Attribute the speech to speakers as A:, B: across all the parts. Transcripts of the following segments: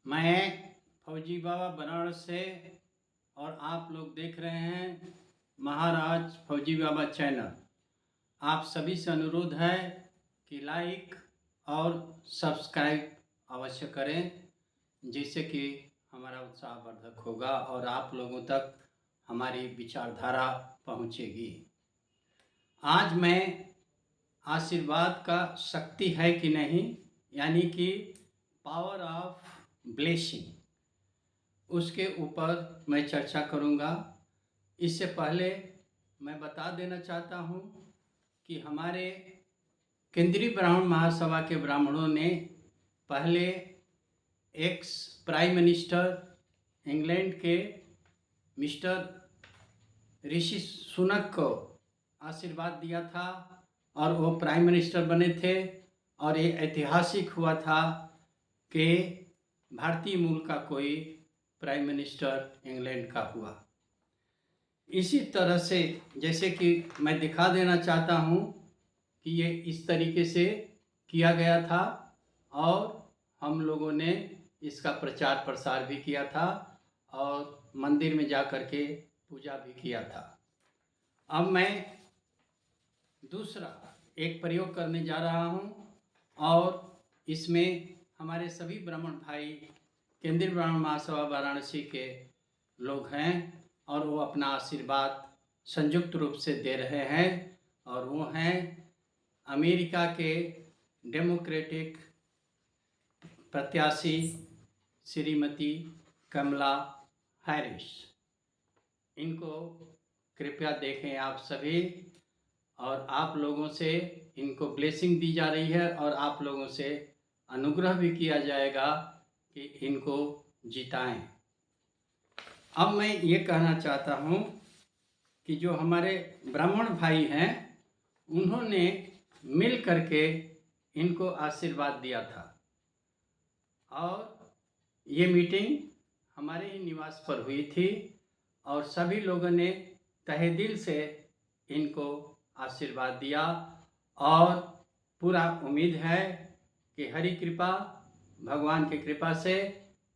A: मैं फौजी बाबा बनारस से और आप लोग देख रहे हैं महाराज फौजी बाबा चैनल। आप सभी से अनुरोध है कि लाइक और सब्सक्राइब अवश्य करें, जिससे कि हमारा उत्साहवर्धक होगा और आप लोगों तक हमारी विचारधारा पहुंचेगी। आज मैं आशीर्वाद का शक्ति है कि नहीं, यानी कि पावर ऑफ ब्लेसिंग, उसके ऊपर मैं चर्चा करूंगा। इससे पहले मैं बता देना चाहता हूं कि हमारे केंद्रीय ब्राह्मण महासभा के ब्राह्मणों ने पहले एक्स प्राइम मिनिस्टर इंग्लैंड के मिस्टर ऋषि सुनक को आशीर्वाद दिया था और वो प्राइम मिनिस्टर बने थे, और ये ऐतिहासिक हुआ था कि भारतीय मूल का कोई प्राइम मिनिस्टर इंग्लैंड का हुआ। इसी तरह से जैसे कि मैं दिखा देना चाहता हूँ कि ये इस तरीके से किया गया था और हम लोगों ने इसका प्रचार प्रसार भी किया था और मंदिर में जा कर के पूजा भी किया था। अब मैं दूसरा एक प्रयोग करने जा रहा हूँ और इसमें हमारे सभी ब्राह्मण भाई केंद्रीय ब्राह्मण महासभा वाराणसी के लोग हैं और वो अपना आशीर्वाद संयुक्त रूप से दे रहे हैं, और वो हैं अमेरिका के डेमोक्रेटिक प्रत्याशी श्रीमती कमला हैरिस। इनको कृपया देखें आप सभी, और आप लोगों से इनको ब्लेसिंग दी जा रही है और आप लोगों से अनुग्रह भी किया जाएगा कि इनको जिताएं। अब मैं ये कहना चाहता हूँ कि जो हमारे ब्राह्मण भाई हैं उन्होंने मिल करके इनको आशीर्वाद दिया था, और ये मीटिंग हमारे ही निवास पर हुई थी और सभी लोगों ने तहे दिल से इनको आशीर्वाद दिया, और पूरा उम्मीद है कि हरि कृपा भगवान की कृपा से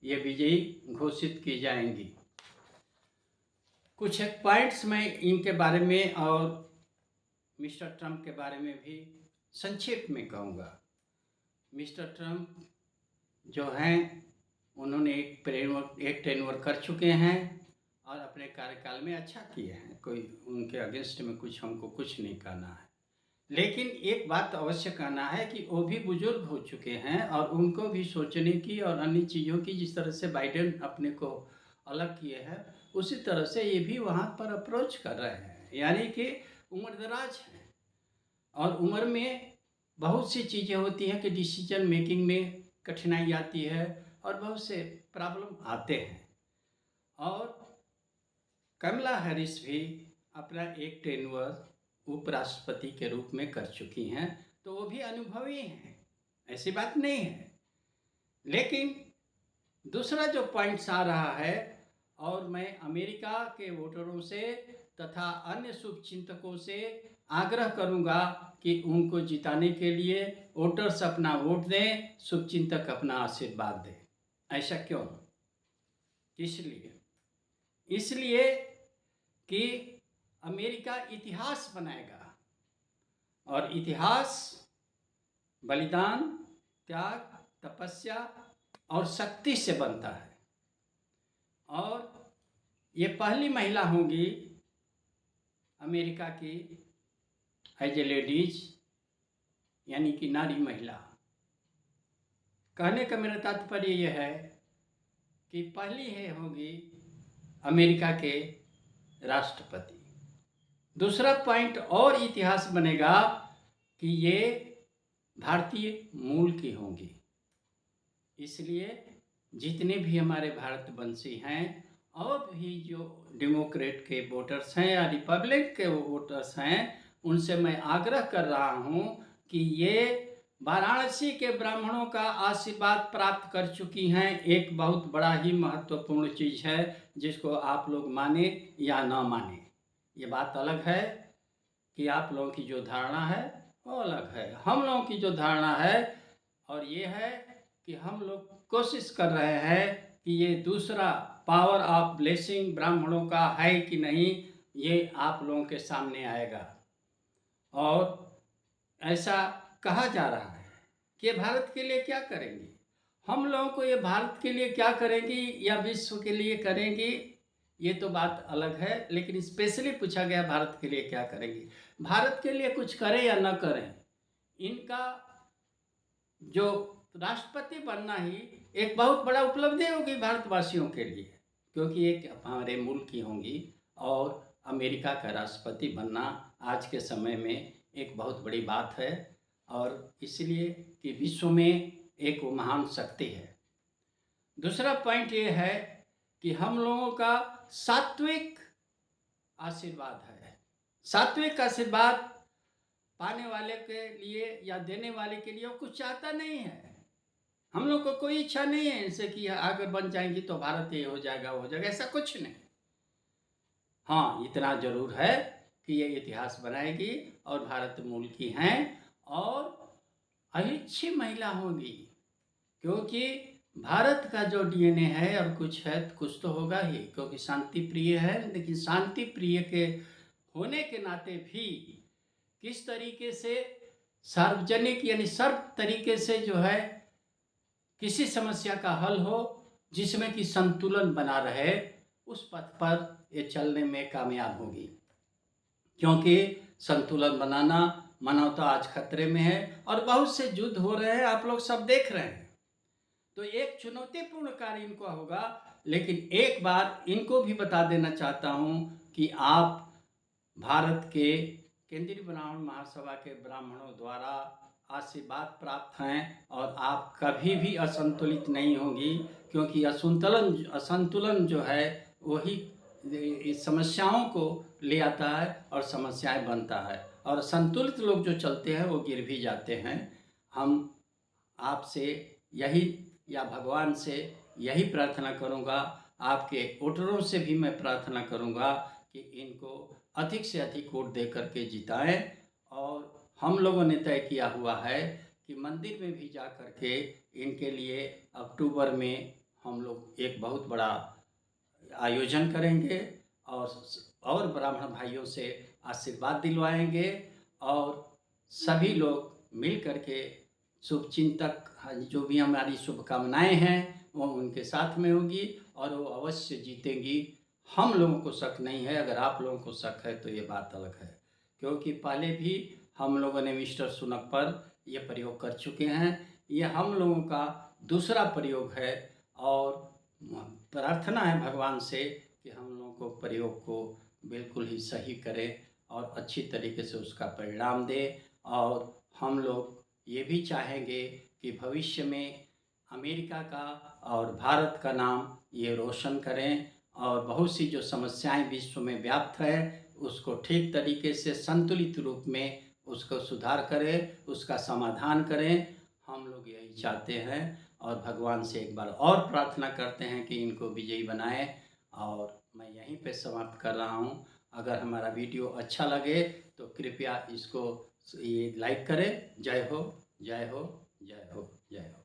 A: ये विजयी घोषित की जाएंगी। कुछ एक पॉइंट्स मैं इनके बारे में और मिस्टर ट्रंप के बारे में भी संक्षेप में कहूँगा। मिस्टर ट्रंप जो हैं उन्होंने एक टेन्योर कर चुके हैं और अपने कार्यकाल में अच्छा किए हैं, कोई उनके अगेंस्ट में हमको कुछ नहीं कहना है। लेकिन एक बात अवश्य कहना है कि वो भी बुजुर्ग हो चुके हैं और उनको भी सोचने की और अन्य चीज़ों की, जिस तरह से बाइडेन अपने को अलग किए हैं उसी तरह से ये भी वहाँ पर अप्रोच कर रहे हैं, यानी कि उम्र दराज है और उम्र में बहुत सी चीज़ें होती हैं कि डिसीजन मेकिंग में कठिनाई आती है और बहुत से प्रॉब्लम आते हैं। और कमला हैरिस भी अपना एक टेन्योर उपराष्ट्रपति के रूप में कर चुकी हैं, तो वो भी अनुभवी हैं, ऐसी बात नहीं है। लेकिन दूसरा जो पॉइंट्स आ रहा है, और मैं अमेरिका के वोटरों से तथा अन्य शुभचिंतकों से आग्रह करूंगा कि उनको जिताने के लिए वोटर्स अपना वोट दें, शुभचिंतक अपना आशीर्वाद दें। ऐसा क्यों? इसलिए कि अमेरिका इतिहास बनाएगा, और इतिहास बलिदान, त्याग, तपस्या और शक्ति से बनता है, और ये पहली महिला होंगी अमेरिका की एज ए लेडीज, यानी कि नारी महिला। कहने का मेरा तात्पर्य यह है कि पहली है होगी अमेरिका के राष्ट्रपति। दूसरा पॉइंट और इतिहास बनेगा कि ये भारतीय मूल की होंगी। इसलिए जितने भी हमारे भारतवंशी हैं और भी जो डेमोक्रेट के वोटर्स हैं या रिपब्लिक के वोटर्स हैं, उनसे मैं आग्रह कर रहा हूं कि ये वाराणसी के ब्राह्मणों का आशीर्वाद प्राप्त कर चुकी हैं। एक बहुत बड़ा ही महत्वपूर्ण चीज़ है, जिसको आप लोग माने या ना माने, ये बात अलग है कि आप लोगों की जो धारणा है वो अलग है। हम लोगों की जो धारणा है और ये है कि हम लोग कोशिश कर रहे हैं कि ये दूसरा पावर ऑफ ब्लेसिंग ब्राह्मणों का है कि नहीं, ये आप लोगों के सामने आएगा। और ऐसा कहा जा रहा है कि भारत के लिए क्या करेंगी। हम लोगों को ये भारत के लिए क्या करेंगी या विश्व के लिए करेंगी, ये तो बात अलग है, लेकिन स्पेशली पूछा गया भारत के लिए क्या करेंगी। भारत के लिए कुछ करें या न करें, इनका जो राष्ट्रपति बनना ही एक बहुत बड़ा उपलब्धि होगी भारतवासियों के लिए, क्योंकि एक हमारे मुल्क की होंगी। और अमेरिका का राष्ट्रपति बनना आज के समय में एक बहुत बड़ी बात है, और इसलिए कि विश्व में एक वो महान शक्ति है। दूसरा पॉइंट ये है कि हम लोगों का सात्विक आशीर्वाद है। सात्विक आशीर्वाद पाने वाले के लिए या देने वाले के लिए वो कुछ चाहता नहीं है। हम लोग को कोई इच्छा नहीं है इनसे कि अगर बन जाएंगी तो भारत ये हो जाएगा, वो हो जाएगा, ऐसा कुछ नहीं। हाँ, इतना जरूर है कि ये इतिहास बनाएगी और भारत मूल की हैं और अच्छी महिला होंगी, क्योंकि भारत का जो डीएनए है और कुछ है, कुछ तो होगा ही, क्योंकि शांति प्रिय है। लेकिन शांति प्रिय के होने के नाते भी किस तरीके से सार्वजनिक यानी सर्व तरीके से जो है किसी समस्या का हल हो जिसमें कि संतुलन बना रहे, उस पथ पर ये चलने में कामयाब होगी। क्योंकि संतुलन बनाना, मानवता आज खतरे में है और बहुत से युद्ध हो रहे हैं, आप लोग सब देख रहे हैं। तो एक चुनौतीपूर्ण कार्य इनको होगा। लेकिन एक बार इनको भी बता देना चाहता हूँ कि आप भारत के केंद्रीय ब्राह्मण महासभा के ब्राह्मणों द्वारा आशीर्वाद प्राप्त हैं और आप कभी भी असंतुलित नहीं होंगी, क्योंकि असंतुलन जो है वही इस समस्याओं को ले आता है और समस्याएं बनता है, और संतुलित लोग जो चलते हैं वो गिर भी जाते हैं। हम आपसे यही या भगवान से यही प्रार्थना करूंगा, आपके वोटरों से भी मैं प्रार्थना करूंगा कि इनको अधिक से अधिक वोट दे करके जिताएं। और हम लोगों ने तय किया हुआ है कि मंदिर में भी जा कर के इनके लिए अक्टूबर में हम लोग एक बहुत बड़ा आयोजन करेंगे और ब्राह्मण भाइयों से आशीर्वाद दिलवाएंगे, और सभी लोग मिल करके शुभचिंतक जो भी हमारी शुभकामनाएं हैं वो उनके साथ में होगी और वो अवश्य जीतेंगी। हम लोगों को शक नहीं है, अगर आप लोगों को शक है तो ये बात अलग है, क्योंकि पहले भी हम लोगों ने मिस्टर सुनक पर ये प्रयोग कर चुके हैं। ये हम लोगों का दूसरा प्रयोग है और प्रार्थना है भगवान से कि हम लोगों को प्रयोग को बिल्कुल ही सही करें और अच्छी तरीके से उसका परिणाम दे। और हम लोग ये भी चाहेंगे कि भविष्य में अमेरिका का और भारत का नाम ये रोशन करें और बहुत सी जो समस्याएं विश्व में व्याप्त है उसको ठीक तरीके से संतुलित रूप में उसको सुधार करें, उसका समाधान करें। हम लोग यही चाहते हैं और भगवान से एक बार और प्रार्थना करते हैं कि इनको विजयी बनाए। और मैं यहीं पे समाप्त कर रहा हूँ। अगर हमारा वीडियो अच्छा लगे तो कृपया इसको ये लाइक करें। जय हो, जय हो, जय हो, जय हो।